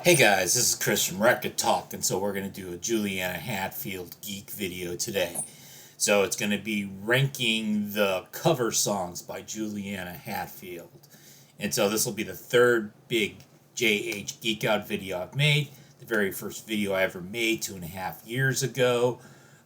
Hey guys, this is Chris from Rekkid Talk, and so we're going to do a Juliana Hatfield geek video today. So it's going to be ranking the cover songs by Juliana Hatfield. And so this will be the third big JH Geek Out video I've made. The very first video I ever made 2.5 years ago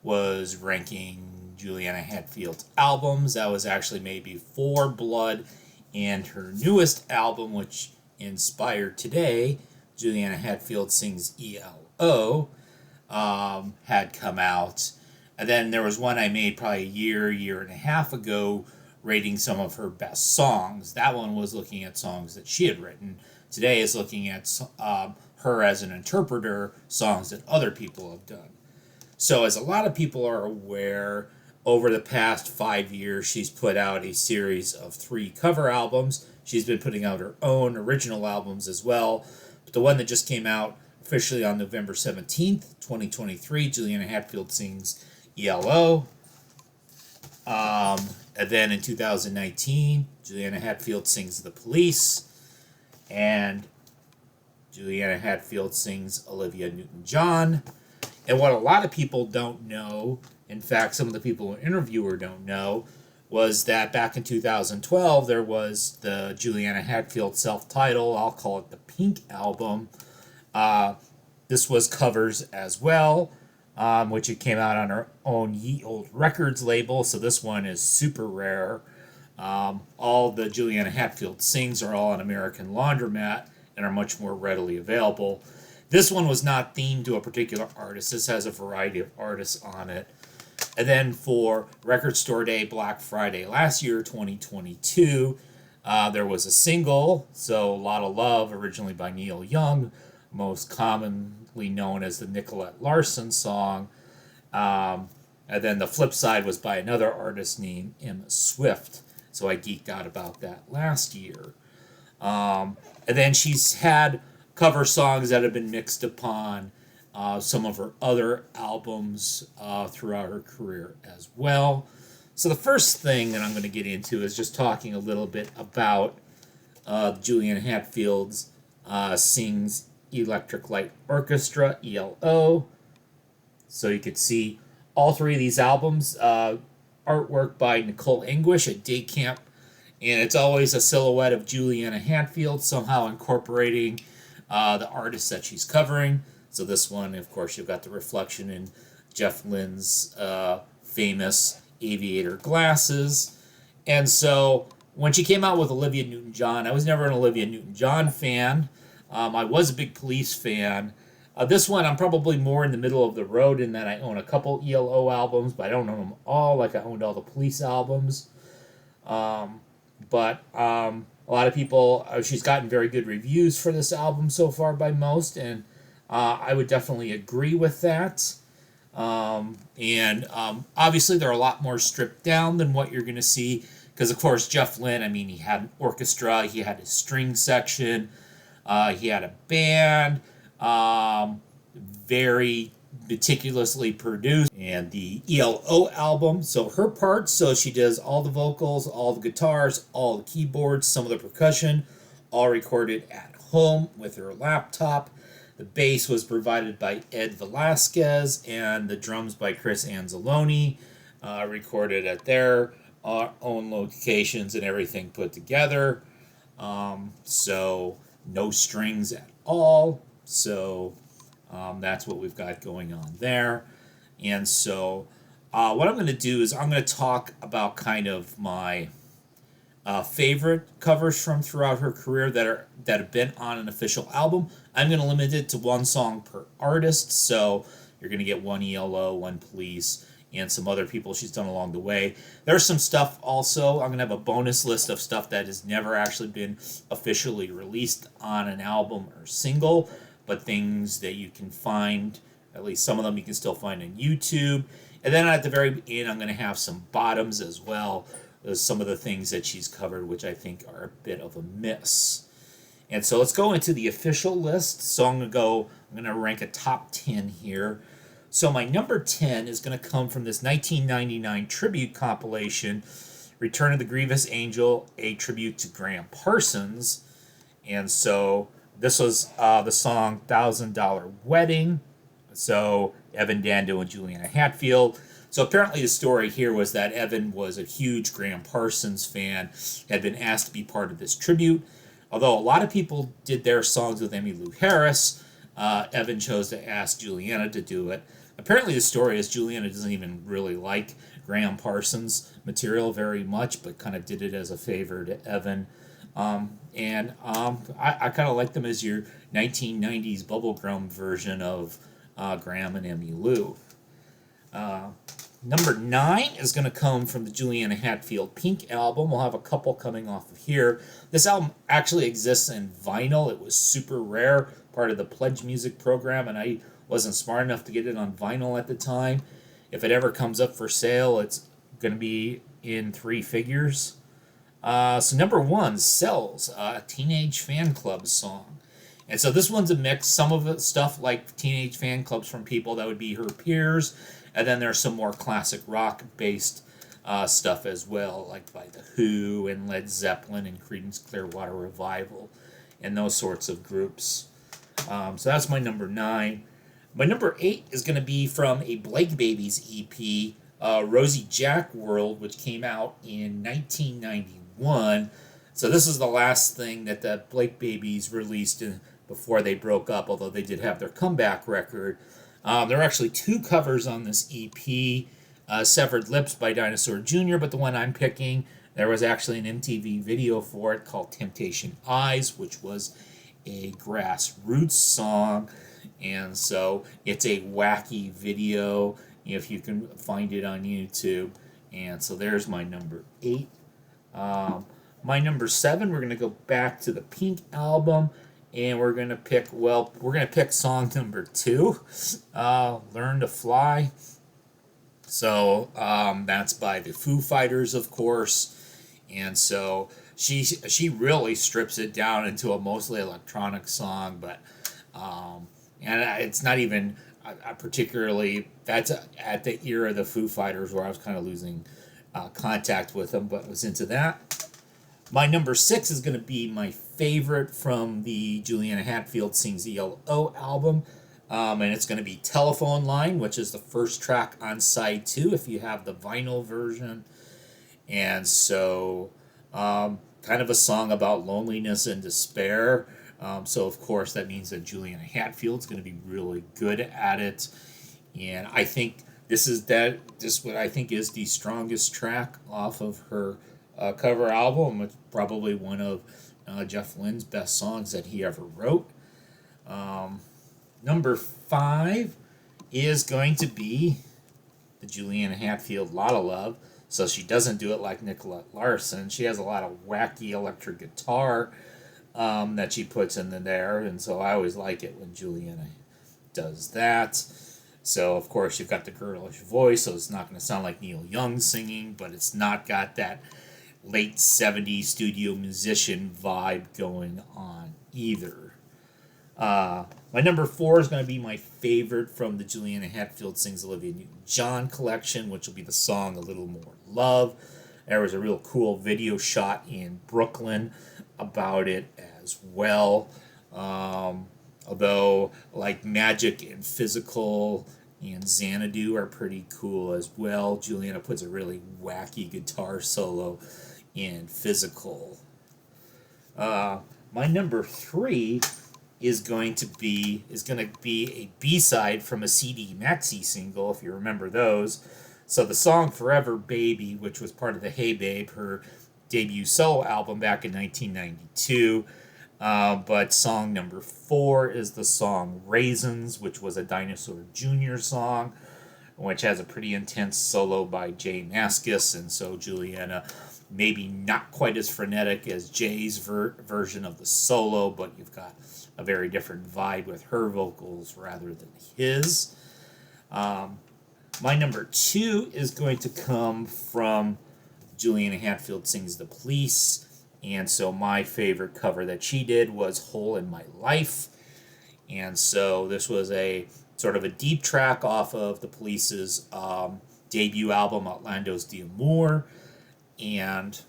was ranking Juliana Hatfield's albums. That was actually made before Blood, and her newest album, which inspired today, Juliana Hatfield Sings ELO, had come out. And then there was one I made probably a year and a half ago, rating some of her best songs. That one was looking at songs that she had written. Today is looking at her as an interpreter, songs that other people have done. So, as a lot of people are aware, over the past 5 years, she's put out a series of 3 cover albums. She's been putting out her own original albums as well. But the one that just came out officially on November 17th, 2023, Juliana Hatfield Sings ELO. And then in 2019, Juliana Hatfield Sings The Police. And Juliana Hatfield Sings Olivia Newton-John. And what a lot of people don't know, in fact, some of the people in interviewer don't know, was that back in 2012, there was the Juliana Hatfield self-titled, I'll call it the Pink album. This was covers as well, which it came out on her own Ye Old Records label, so this one is super rare. All the Juliana Hatfield Sings are all on American Laundromat and are much more readily available. This one was not themed to a particular artist. This has a variety of artists on it. And then for Record Store Day, Black Friday last year, 2022, there was a single, So A Lot of Love, originally by Neil Young, most commonly known as the Nicolette Larson song. And then the flip side was by another artist named Emma Swift. So I geeked out about that last year. And then she's had cover songs that have been mixed upon some of her other albums throughout her career as well. So the first thing that I'm going to get into is just talking a little bit about Juliana Hatfield's Sings Electric Light Orchestra, ELO. So you could see all 3 of these albums, artwork by Nicole English at Day Camp, and it's always a silhouette of Juliana Hatfield somehow incorporating the artist that she's covering. So this one, of course, you've got the reflection in Jeff Lynne's famous aviator glasses. And so when she came out with Olivia Newton-John, I was never an Olivia Newton-John fan. I was a big Police fan. This one, I'm probably more in the middle of the road in that I own a couple ELO albums, but I don't own them all like I owned all the Police albums. But a lot of people, she's gotten very good reviews for this album so far by most, and I would definitely agree with that. Obviously they're a lot more stripped down than what you're going to see, because of course Jeff Lynne, I mean, he had an orchestra, he had a string section, he had a band, very meticulously produced. And the ELO album, so her parts, so she does all the vocals, all the guitars, all the keyboards, some of the percussion, all recorded at home with her laptop. The bass was provided by Ed Velasquez, and the drums by Chris Anzalone, recorded at their own locations and everything put together. So no strings at all. So that's what we've got going on there. And so what I'm going to do is I'm going to talk about kind of my favorite covers from throughout her career that have been on an official album. I'm going to limit it to 1 song per artist, so you're going to get 1 ELO, 1 Police, and some other people she's done along the way. There's some stuff also. I'm going to have a bonus list of stuff that has never actually been officially released on an album or single, but things that you can find, at least some of them you can still find on YouTube. And then at the very end, I'm going to have some bottoms as well. There's some of the things that she's covered, which I think are a bit of a miss. And so let's go into the official list. So I'm going to rank a top 10 here. So my number 10 is going to come from this 1999 tribute compilation, Return of the Grievous Angel, a tribute to Graham Parsons. And so This was the song $1,000 Wedding. So Evan Dando and Juliana Hatfield. So apparently the story here was that Evan was a huge Graham Parsons fan, had been asked to be part of this tribute. Although a lot of people did their songs with Emmylou Harris, Evan chose to ask Juliana to do it. Apparently the story is Juliana doesn't even really like Graham Parsons material very much, but kind of did it as a favor to Evan. I kind of like them as your 1990s bubblegum version of Graham and Emmylou. Number 9 is going to come from the Juliana Hatfield Pink album. We'll have a couple coming off of here. This album actually exists in vinyl. It was super rare, part of the Pledge Music program, and I wasn't smart enough to get it on vinyl at the time. If it ever comes up for sale, it's going to be in 3 figures. So number 1, Cells, a Teenage Fan Club song. And so this one's a mix. Some of it stuff like Teenage Fan Clubs from people that would be her peers. And then there's some more classic rock-based stuff as well, like by The Who and Led Zeppelin and Creedence Clearwater Revival and those sorts of groups. So that's my number 9. My number 8 is going to be from a Blake Babies EP, Rosie Jack World, which came out in 1991. So this is the last thing that the Blake Babies released before they broke up, although they did have their comeback record. There are actually 2 covers on this EP, Severed Lips by Dinosaur Jr., but the one I'm picking, there was actually an MTV video for it called Temptation Eyes, which was a grassroots song, and so it's a wacky video if you can find it on YouTube. And so there's my number 8. My number 7, we're going to go back to the Pink album, and we're going to pick song number 2, Learn to Fly. So that's by the Foo Fighters, of course. And so she really strips it down into a mostly electronic song, but and it's not even particularly, that's at the era of the Foo Fighters where I was kind of losing contact with them, but I was into that. My number 6 is going to be my favorite from the Juliana Hatfield Sings ELO album, and it's going to be Telephone Line, which is the first track on side 2 if you have the vinyl version. And so kind of a song about loneliness and despair. So of course that means that Juliana Hatfield's going to be really good at it, and I think this what I think is the strongest track off of her cover album. It's probably one of Jeff Lynne's best songs that he ever wrote. Number 5 is going to be the Juliana Hatfield Lotta Love. So she doesn't do it like Nicolette Larson. She has a lot of wacky electric guitar that she puts in there, and so I always like it when Juliana does that. So, of course, you've got the girlish voice, so it's not going to sound like Neil Young singing, but it's not got that late 70s studio musician vibe going on either. My number 4 is going to be my favorite from the Juliana Hatfield Sings Olivia Newton-John collection, which will be the song A Little More Love. There was a real cool video shot in Brooklyn about it as well. Although, like Magic and Physical and Xanadu are pretty cool as well. Juliana puts a really wacky guitar solo in Physical. My number 3 is going to be a B-side from a CD Maxi single, if you remember those. So the song Forever Baby, which was part of the Hey Babe, her debut solo album back in 1992. But song number 4 is the song Raisins, which was a Dinosaur Jr. song, which has a pretty intense solo by Jay Mascis, and so Juliana, maybe not quite as frenetic as Jay's version of the solo, but you've got a very different vibe with her vocals rather than his. My number 2 is going to come from Juliana Hatfield Sings The Police, and so my favorite cover that she did was Hole in My Life, and so this was a sort of a deep track off of The Police's debut album, Outlandos d'Amour, and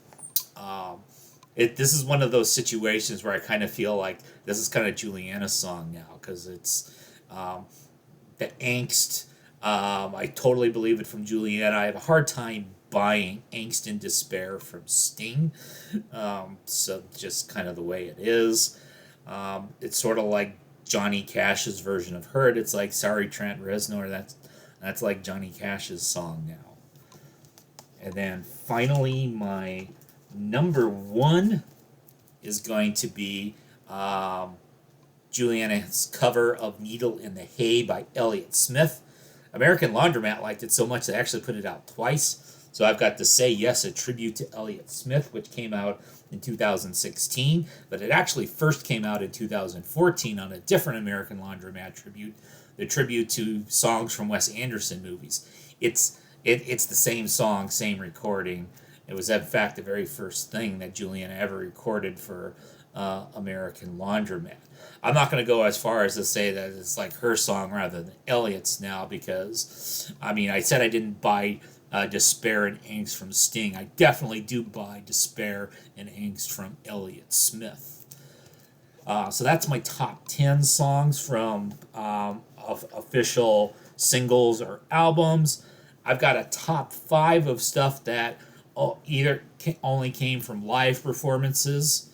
This is one of those situations where I kind of feel like this is kind of Juliana's song now, because it's um, the angst. I totally believe it from Juliana. I have a hard time buying angst and despair from Sting. So just kind of the way it is. It's sort of like Johnny Cash's version of Hurt. It's like Sorry Trent Reznor. That's like Johnny Cash's song now. And then finally, my number one is going to be Juliana's cover of Needle in the Hay by Elliott Smith. American Laundromat liked it so much they actually put it out twice. So I've got to Say Yes, a tribute to Elliott Smith, which came out in 2016, but it actually first came out in 2014 on a different American Laundromat tribute, the tribute to songs from Wes Anderson movies. It's the same song, same recording. It was, in fact, the very first thing that Juliana ever recorded for American Laundromat. I'm not going to go as far as to say that it's like her song rather than Elliott's now, because, I mean, I said I didn't buy Despair and Angst from Sting. I definitely do buy Despair and Angst from Elliott Smith. So that's my top 10 songs from of official singles or albums. I've got a top 5 of stuff that either only came from live performances.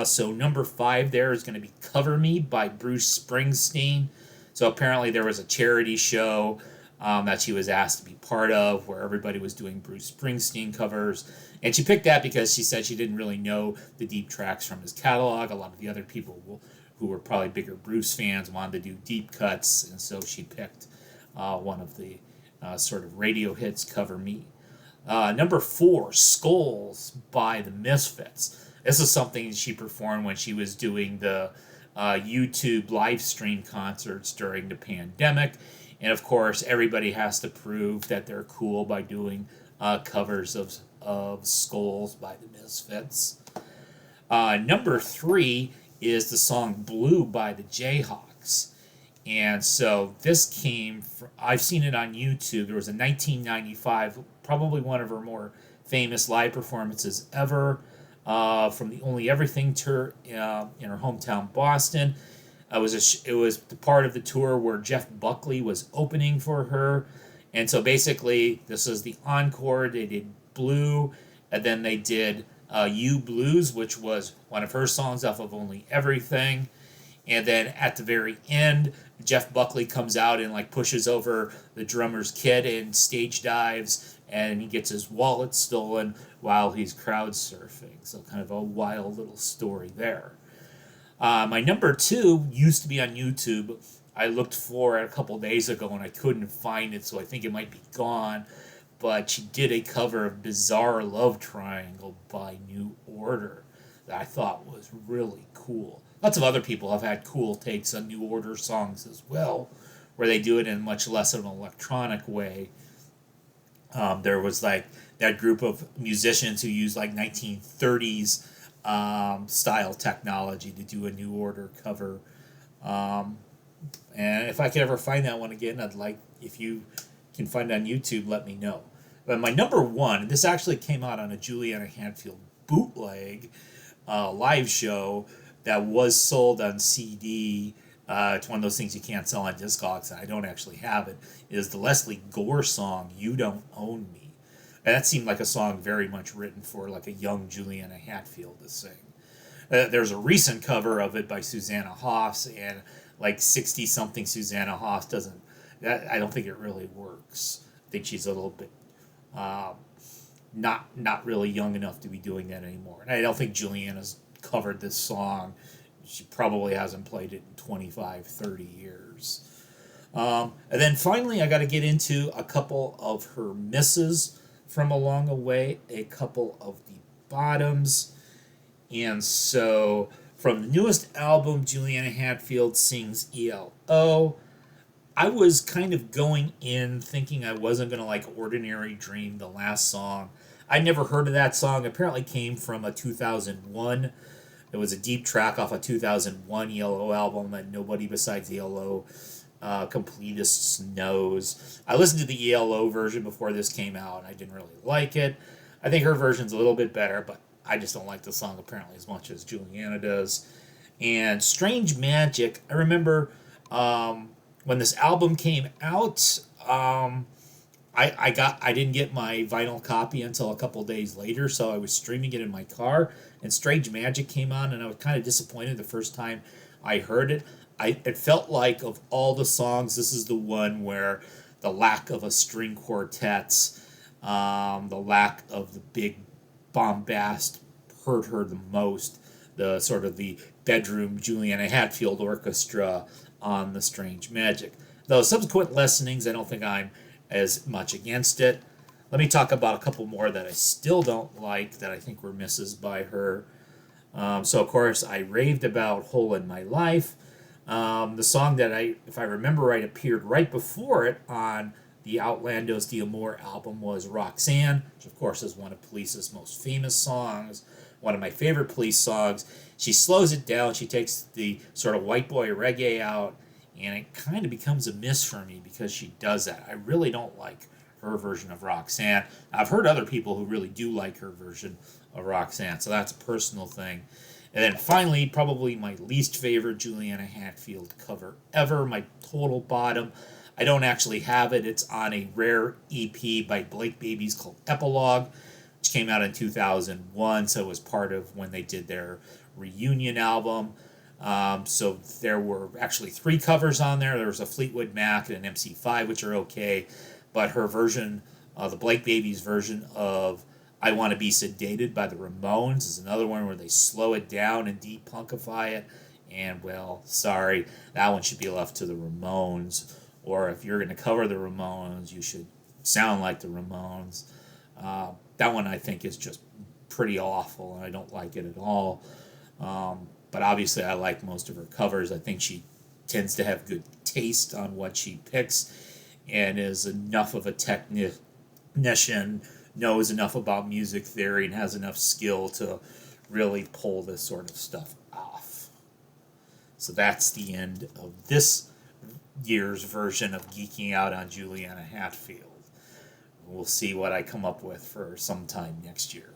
So number 5 there is going to be Cover Me by Bruce Springsteen. So apparently there was a charity show that she was asked to be part of, where everybody was doing Bruce Springsteen covers. And she picked that because she said she didn't really know the deep tracks from his catalog. A lot of the other people who were probably bigger Bruce fans wanted to do deep cuts, and so she picked one of the sort of radio hits, Cover Me. Number 4, Skulls by the Misfits. This is something she performed when she was doing the YouTube live stream concerts during the pandemic. And of course, everybody has to prove that they're cool by doing covers of Skulls by the Misfits. Number 3 is the song Blue by the Jayhawks. And so this came from, I've seen it on YouTube. There was a 1995, probably one of her more famous live performances ever, from the Only Everything tour in her hometown, Boston. It was the part of the tour where Jeff Buckley was opening for her. And so basically, this is the encore. They did Blue, and then they did You Blues, which was one of her songs off of Only Everything. And then at the very end, Jeff Buckley comes out and like pushes over the drummer's kid and stage dives, and he gets his wallet stolen while he's crowd surfing. So kind of a wild little story there. My number 2 used to be on YouTube. I looked for it a couple days ago and I couldn't find it, so I think it might be gone. But she did a cover of Bizarre Love Triangle by New Order that I thought was really cool. Lots of other people have had cool takes on New Order songs as well, where they do it in much less of an electronic way. There was like that group of musicians who used like 1930s style technology to do a New Order cover. And if I could ever find that one again, I'd like, if you can find it on YouTube, let me know. But my number 1, and this actually came out on a Juliana Hatfield bootleg live show that was sold on CD. It's one of those things you can't sell on Discogs, and I don't actually have it, is the Leslie Gore song, You Don't Own Me. And that seemed like a song very much written for like a young Juliana Hatfield to sing. There's a recent cover of it by Susanna Hoffs, and like 60-something Susanna Hoffs doesn't, I don't think it really works. I think she's a little bit not really young enough to be doing that anymore. And I don't think Juliana's covered this song. She probably hasn't played it in 25, 30 years. And then finally, I got to get into a couple of her misses from along the way, a couple of the bottoms. And so, from the newest album, Juliana Hatfield Sings ELO, I was kind of going in thinking I wasn't going to like Ordinary Dream, the last song. I'd never heard of that song. It apparently came from a 2001. It was a deep track off a 2001 ELO album that nobody besides ELO completists knows. I listened to the ELO version before this came out, and I didn't really like it. I think her version's a little bit better, but I just don't like the song apparently as much as Juliana does. And Strange Magic, I remember when this album came out, I didn't get my vinyl copy until a couple days later, so I was streaming it in my car, and Strange Magic came on, and I was kind of disappointed the first time I heard it. It felt like of all the songs, this is the one where the lack of a string quartet, the lack of the big bombast hurt her the most. The sort of the bedroom Juliana Hatfield orchestra on the Strange Magic. Though subsequent listenings, I don't think I'm as much against it. Let me talk about a couple more that I still don't like that I think were misses by her. So of course I raved about Hole in My Life. The song that if I remember right, appeared right before it on the Outlandos D'Amour album was Roxanne, which of course is one of Police's most famous songs, one of my favorite Police songs. She slows it down, she takes the sort of white boy reggae out, and it kind of becomes a miss for me because she does that. I really don't like her version of Roxanne. I've heard other people who really do like her version of Roxanne, so that's a personal thing. And then finally, probably my least favorite Juliana Hatfield cover ever, my total bottom. I don't actually have it. It's on a rare EP by Blake Babies called Epilogue, which came out in 2001, so it was part of when they did their reunion album. So there were actually 3 covers on there. There was a Fleetwood Mac and an MC5, which are okay, but her version, the Blake Babies version of I Want to Be Sedated by the Ramones is another one where they slow it down and de-punkify it, and well, sorry, that one should be left to the Ramones, or if you're going to cover the Ramones, you should sound like the Ramones. That one I think is just pretty awful, and I don't like it at all. But obviously I like most of her covers. I think she tends to have good taste on what she picks and is enough of a technician, knows enough about music theory, and has enough skill to really pull this sort of stuff off. So that's the end of this year's version of Geeking Out on Juliana Hatfield. We'll see what I come up with for sometime next year.